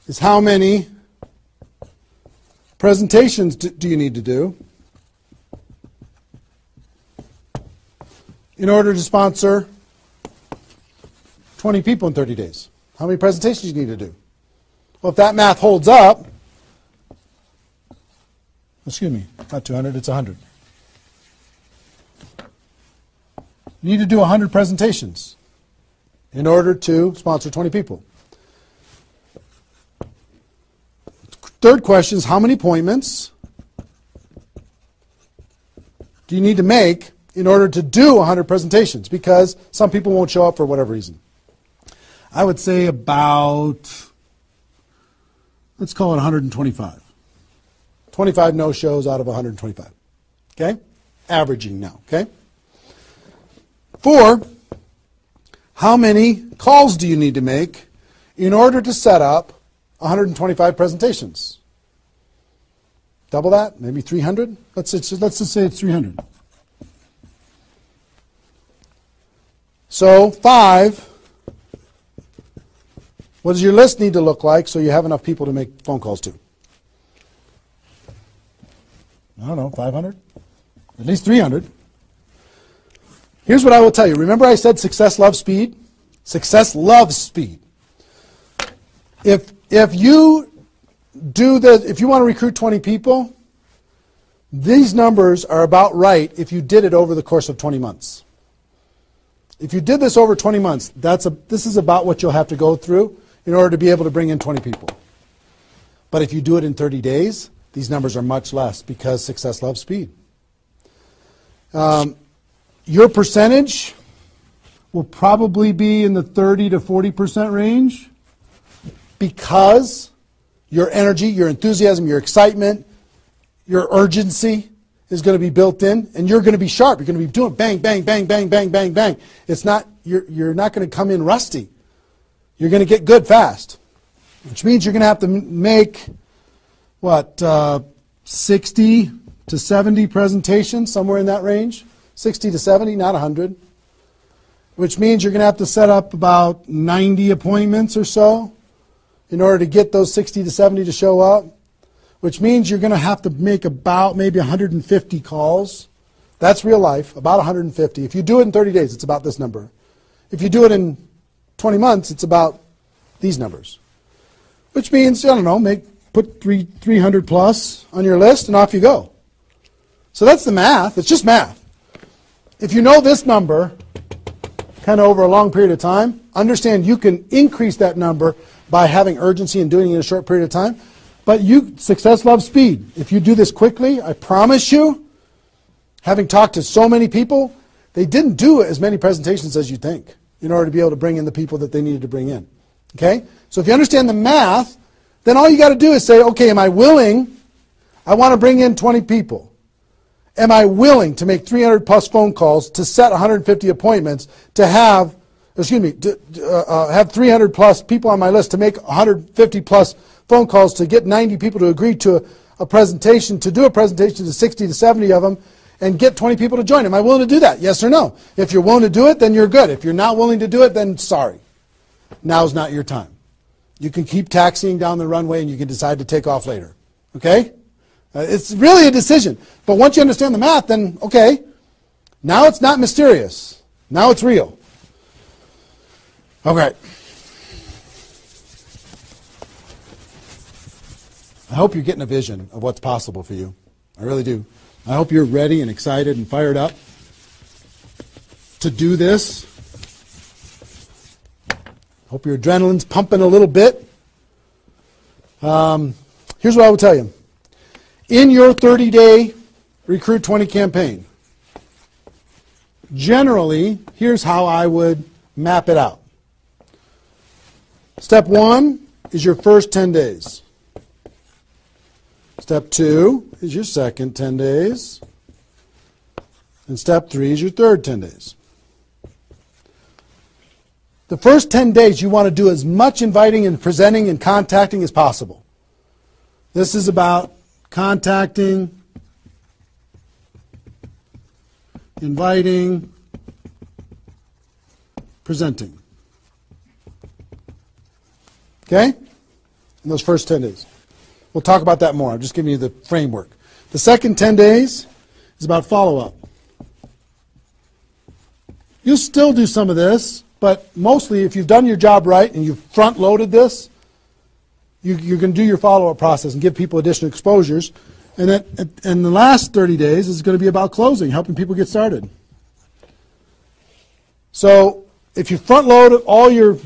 is how many presentations do you need to do in order to sponsor 20 people in 30 days? How many presentations do you need to do? Well, if that math holds up, excuse me, not 200, it's 100. You need to do 100 presentations in order to sponsor 20 people. Third question is how many appointments do you need to make in order to do 100 presentations? Because some people won't show up for whatever reason. I would say about, let's call it 125. 25 no-shows out of 125. Okay? Averaging now. Okay? 4, how many calls do you need to make in order to set up 125 presentations? Double that? Maybe 300? Let's just say it's 300. So 5, what does your list need to look like so you have enough people to make phone calls to? I don't know, 500? At least 300. Here's what I will tell you. Remember I said success loves speed? Success loves speed. If you want to recruit 20 people, these numbers are about right if you did it over the course of 20 months. If you did this over 20 months, this is about what you'll have to go through in order to be able to bring in 20 people. But if you do it in 30 days, these numbers are much less because success loves speed. Your percentage will probably be in the 30 to 40% range because your energy, your enthusiasm, your excitement, your urgency is going to be built in, and you're going to be sharp. You're going to be doing bang, bang, bang, bang, bang, bang, bang. You're not going to come in rusty. You're going to get good fast, which means you're going to have to make, 60 to 70 presentations, somewhere in that range. 60 to 70, not 100. Which means you're going to have to set up about 90 appointments or so in order to get those 60 to 70 to show up. Which means you're going to have to make about maybe 150 calls. That's real life, about 150. If you do it in 30 days, it's about this number. If you do it in 20 months, it's about these numbers. Which means, I don't know, put 300 plus on your list and off you go. So that's the math. It's just math. If you know this number kind of over a long period of time, understand you can increase that number by having urgency and doing it in a short period of time. But success loves speed. If you do this quickly, I promise you, having talked to so many people, they didn't do as many presentations as you think in order to be able to bring in the people that they needed to bring in. Okay? So if you understand the math, then all you got to do is say, okay, am I willing? I want to bring in 20 people. Am I willing to make 300 plus phone calls to set 150 appointments to have, have 300 plus people on my list to make 150 plus phone calls to get 90 people to agree to a presentation, to do a presentation to 60 to 70 of them and get 20 people to join? Am I willing to do that? Yes or no? If you're willing to do it, then you're good. If you're not willing to do it, then sorry. Now's not your time. You can keep taxiing down the runway and you can decide to take off later. Okay? It's really a decision. But once you understand the math, then okay, now it's not mysterious. Now it's real. Okay. I hope you're getting a vision of what's possible for you. I really do. I hope you're ready and excited and fired up to do this. Hope your adrenaline's pumping a little bit. Here's what I will tell you. In your 30-day Recruit 20 campaign, generally, here's how I would map it out. Step 1 is your first 10 days. Step 2 is your second 10 days. And step 3 is your third 10 days. The first 10 days, you want to do as much inviting and presenting and contacting as possible. This is about contacting, inviting, presenting. Okay? In those first 10 days. We'll talk about that more. I'm just giving you the framework. The second 10 days is about follow-up. You'll still do some of this, but mostly if you've done your job right and you've front-loaded this, you can do your follow-up process and give people additional exposures. And the last 30 days is going to be about closing, helping people get started. So if you front-load all your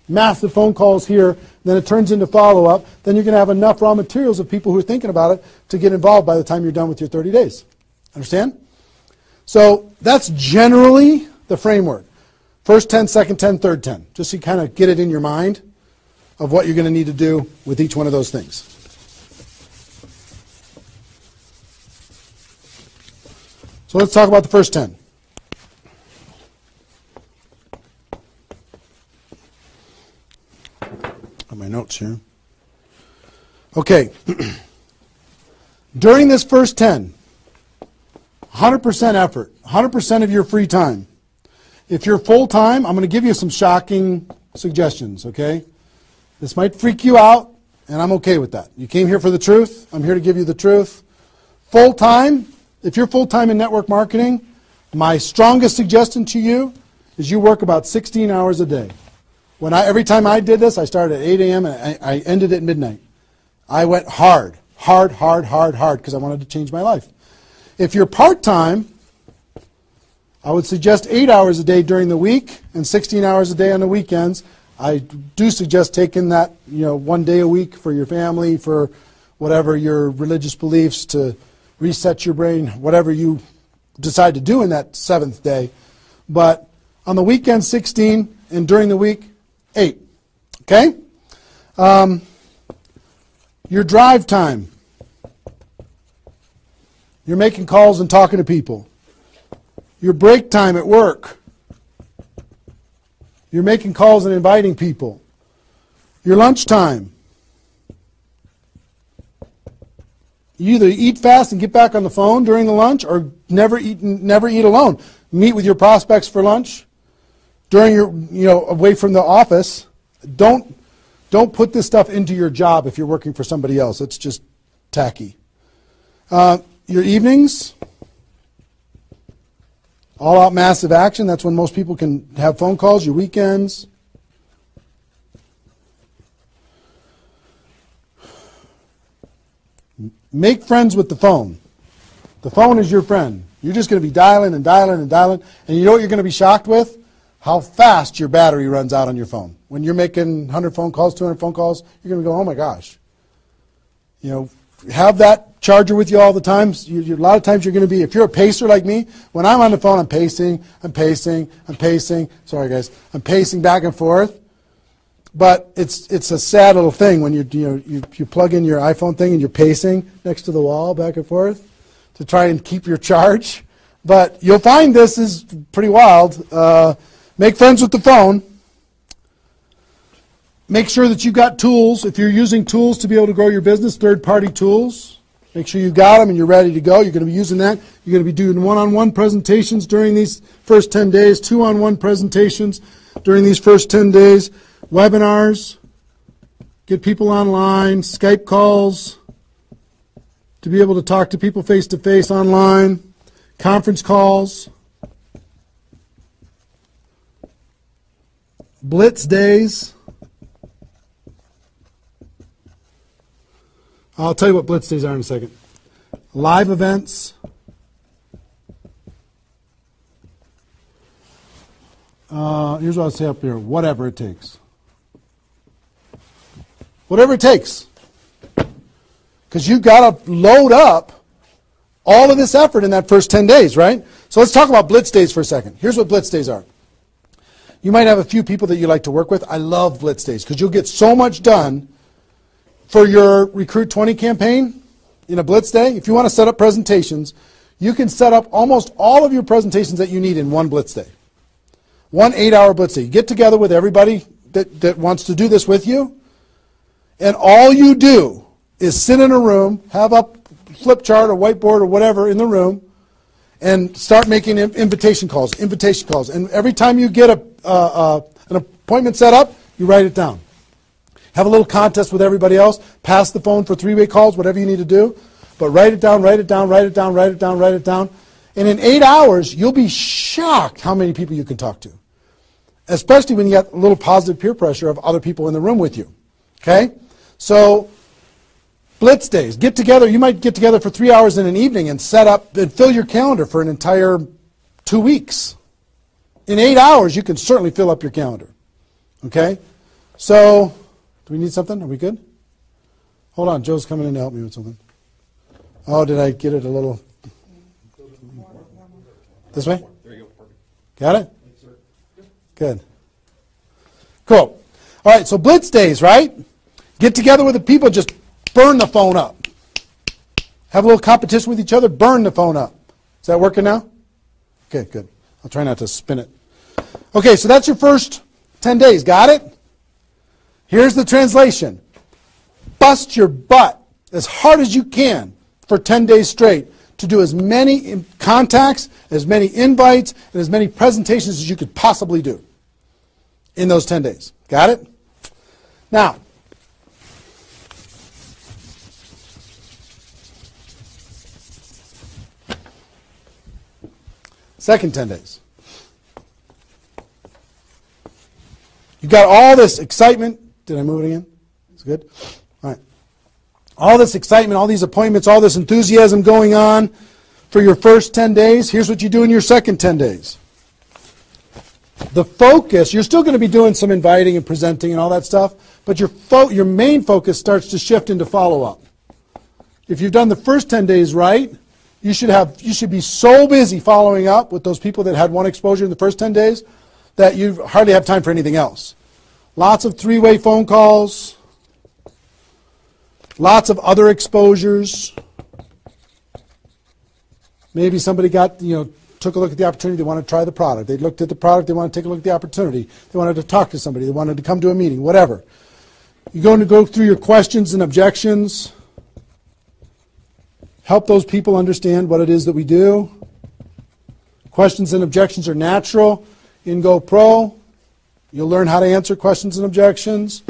massive phone calls here, then it turns into follow-up, then you're going to have enough raw materials of people who are thinking about it to get involved by the time you're done with your 30 days. Understand? So that's generally the framework. First 10, second 10, third 10. Just so you kind of get it in your mind of what you're going to need to do with each one of those things. So let's talk about the first 10. Got my notes here. Okay. During this first 10, 100% effort, 100% of your free time. If you're full-time, I'm going to give you some shocking suggestions, okay? This might freak you out, and I'm okay with that. You came here for the truth. I'm here to give you the truth. Full-time, if you're full-time in network marketing, my strongest suggestion to you is you work about 16 hours a day. Every time I did this, I started at 8 a.m. and I ended at midnight. I went hard, because I wanted to change my life. If you're part-time, I would suggest 8 hours a day during the week and 16 hours a day on the weekends. I do suggest taking that, 1 day a week for your family, for whatever your religious beliefs, to reset your brain, whatever you decide to do in that 7th day. But on the weekend, 16, and during the week, 8. Okay? Your drive time. You're making calls and talking to people. Your break time at work. You're making calls and inviting people. Your lunch time. You either eat fast and get back on the phone during the lunch, or never eat alone. Meet with your prospects for lunch during your, away from the office. Don't put this stuff into your job if you're working for somebody else. It's just tacky. Your evenings. All-out massive action, that's when most people can have phone calls. Your weekends. Make friends with the phone. The phone is your friend. You're just going to be dialing and dialing and dialing. And you know what you're going to be shocked with? How fast your battery runs out on your phone. When you're making 100 phone calls, 200 phone calls, you're going to go, oh my gosh. Have that charger with you all the time. A lot of times you're going to be, if you're a pacer like me, when I'm on the phone, I'm pacing. Sorry, guys. I'm pacing back and forth. But it's a sad little thing when you plug in your iPhone thing and you're pacing next to the wall back and forth to try and keep your charge. But you'll find this is pretty wild. Make friends with the phone. Make sure that you've got tools. If you're using tools to be able to grow your business, third-party tools, make sure you've got them and you're ready to go. You're going to be using that. You're going to be doing one-on-one presentations during these first 10 days, two-on-one presentations during these first 10 days, webinars, get people online, Skype calls, to be able to talk to people face-to-face online, conference calls, blitz days. I'll tell you what blitz days are in a second. Live events. Here's what I'll say up here. Whatever it takes. Whatever it takes. Because you've got to load up all of this effort in that first 10 days, right? So let's talk about blitz days for a second. Here's what blitz days are. You might have a few people that you like to work with. I love blitz days because you'll get so much done for your Recruit 20 campaign in a blitz day. If you want to set up presentations, you can set up almost all of your presentations that you need in one blitz day. 1 8-hour blitz day. You get together with everybody that wants to do this with you, and all you do is sit in a room, have a flip chart or whiteboard or whatever in the room, and start making invitation calls. And every time you get an appointment set up, you write it down. Have a little contest with everybody else. Pass the phone for 3-way calls, whatever you need to do. But write it down. And in 8 hours, you'll be shocked how many people you can talk to. Especially when you get a little positive peer pressure of other people in the room with you. Okay? So, blitz days. Get together. You might get together for 3 hours in an evening and set up and fill your calendar for an entire 2 weeks. In 8 hours, you can certainly fill up your calendar. Okay? So, do we need something? Are we good? Hold on. Joe's coming in to help me with something. Oh, did I get it a little? This way? There you go. Perfect. Got it? Good. Cool. All right, so blitz days, right? Get together with the people, just burn the phone up. Have a little competition with each other, burn the phone up. Is that working now? Okay, good. I'll try not to spin it. Okay, so that's your first 10 days. Got it? Here's the translation. Bust your butt as hard as you can for 10 days straight to do as many contacts, as many invites, and as many presentations as you could possibly do in those 10 days. Got it? Now, second 10 days. You got all this excitement. Did I move it again? It's good? All right. All this excitement, all these appointments, all this enthusiasm going on for your first 10 days. Here's what you do in your second 10 days. The focus, you're still going to be doing some inviting and presenting and all that stuff, but your main focus starts to shift into follow-up. If you've done the first 10 days right, you should be so busy following up with those people that had one exposure in the first 10 days that you hardly have time for anything else. Lots of 3-way phone calls, lots of other exposures. Maybe somebody took a look at the opportunity, they want to try the product. They looked at the product, they want to take a look at the opportunity. They wanted to talk to somebody, they wanted to come to a meeting, whatever. You're going to go through your questions and objections. Help those people understand what it is that we do. Questions and objections are natural in GoPro. You'll learn how to answer questions and objections.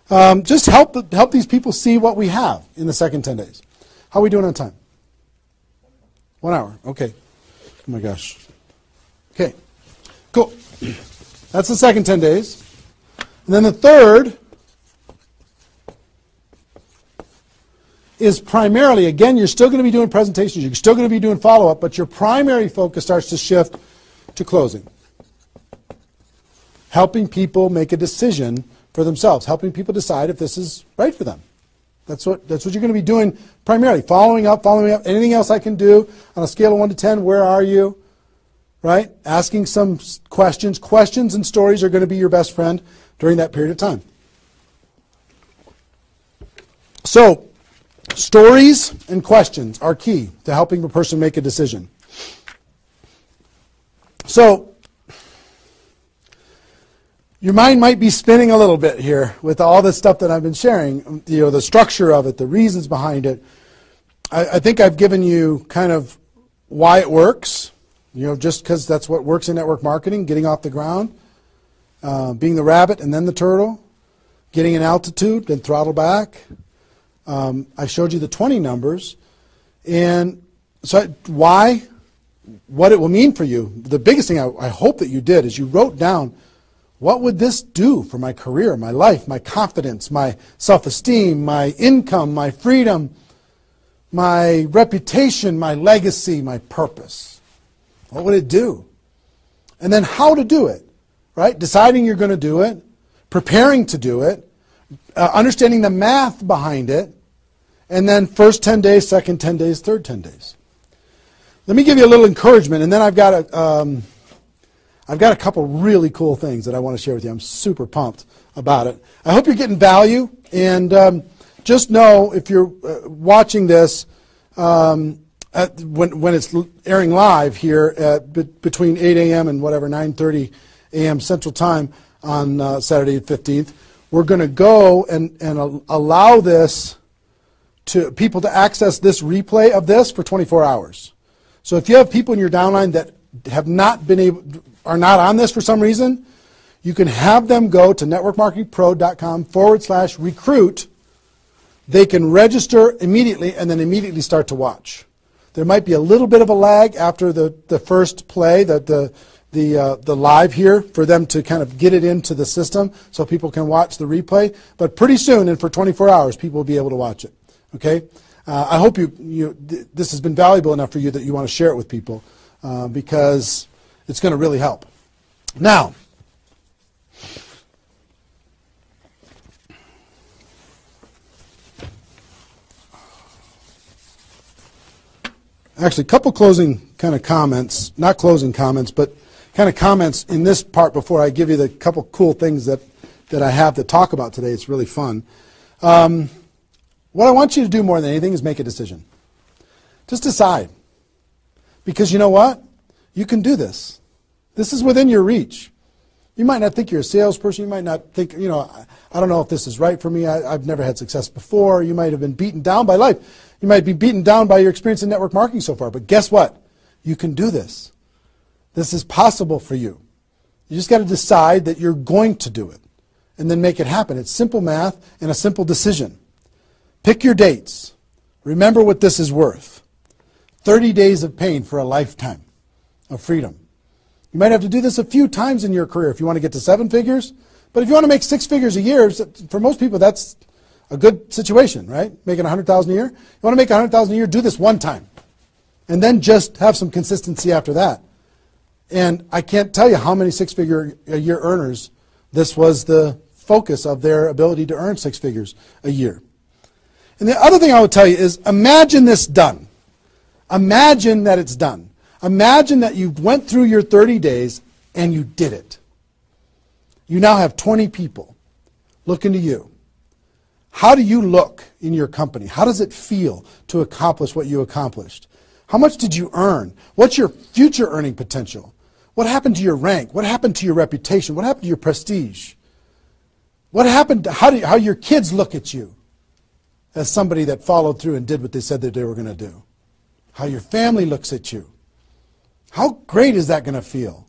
Just help these people see what we have in the second 10 days. How are we doing on time? 1 hour. Okay. Oh my gosh. Okay. Cool. That's the second 10 days. And then the third is primarily, again, you're still going to be doing presentations, you're still going to be doing follow-up, but your primary focus starts to shift to closing. Helping people make a decision for themselves, helping people decide if this is right for them. That's what you're going to be doing primarily. Following up. Anything else I can do on a scale of 1 to 10, where are you? Right? Asking some questions. Questions and stories are going to be your best friend during that period of time. So, stories and questions are key to helping a person make a decision. So, your mind might be spinning a little bit here with all this stuff that I've been sharing, the structure of it, the reasons behind it. I think I've given you kind of why it works, just because that's what works in network marketing, getting off the ground, being the rabbit and then the turtle, getting an altitude, then throttle back. I showed you the 20 numbers. And so why, what it will mean for you. The biggest thing I hope that you did is you wrote down, what would this do for my career, my life, my confidence, my self-esteem, my income, my freedom, my reputation, my legacy, my purpose? What would it do? And then how to do it, right? Deciding you're going to do it, preparing to do it, understanding the math behind it, and then first 10 days, second 10 days, third 10 days. Let me give you a little encouragement, and then I've got a couple really cool things that I want to share with you. I'm super pumped about it. I hope you're getting value, and just know if you're watching this when it's airing live here between 8 a.m. and whatever 9:30 a.m. Central Time on Saturday the 15th, we're going to go and allow this to people to access this replay of this for 24 hours. So if you have people in your downline that have not been able, are not on this for some reason, you can have them go to networkmarketingpro.com/recruit. They can register immediately and then immediately start to watch. There might be a little bit of a lag after the first play, the live here, for them to kind of get it into the system so people can watch the replay. But pretty soon, and for 24 hours, people will be able to watch it. Okay? I hope this has been valuable enough for you that you want to share it with people because it's going to really help. Now, actually, a couple closing kind of comments, not closing comments, but kind of comments in this part before I give you the couple cool things that I have to talk about today. It's really fun. What I want you to do more than anything is make a decision. Just decide. Because you know what? You can do this. This is within your reach. You might not think you're a salesperson. You might not think, I don't know if this is right for me. I've never had success before. You might have been beaten down by life. You might be beaten down by your experience in network marketing so far. But guess what? You can do this. This is possible for you. You just got to decide that you're going to do it and then make it happen. It's simple math and a simple decision. Pick your dates. Remember what this is worth. 30 days of pain for a lifetime of freedom. You might have to do this a few times in your career if you want to get to 7 figures. But if you want to make 6 figures a year, for most people that's a good situation, right? Making $100,000 a year. You want to make $100,000 a year, do this one time. And then just have some consistency after that. And I can't tell you how many 6-figure a year earners this was the focus of their ability to earn 6 figures a year. And the other thing I would tell you is imagine this done. Imagine that it's done. Imagine that you went through your 30 days and you did it. You now have 20 people looking to you. How do you look in your company? How does it feel to accomplish what you accomplished? How much did you earn? What's your future earning potential? What happened to your rank? What happened to your reputation? What happened to your prestige? What happened to how your kids look at you as somebody that followed through and did what they said that they were going to do? How your family looks at you? How great is that going to feel?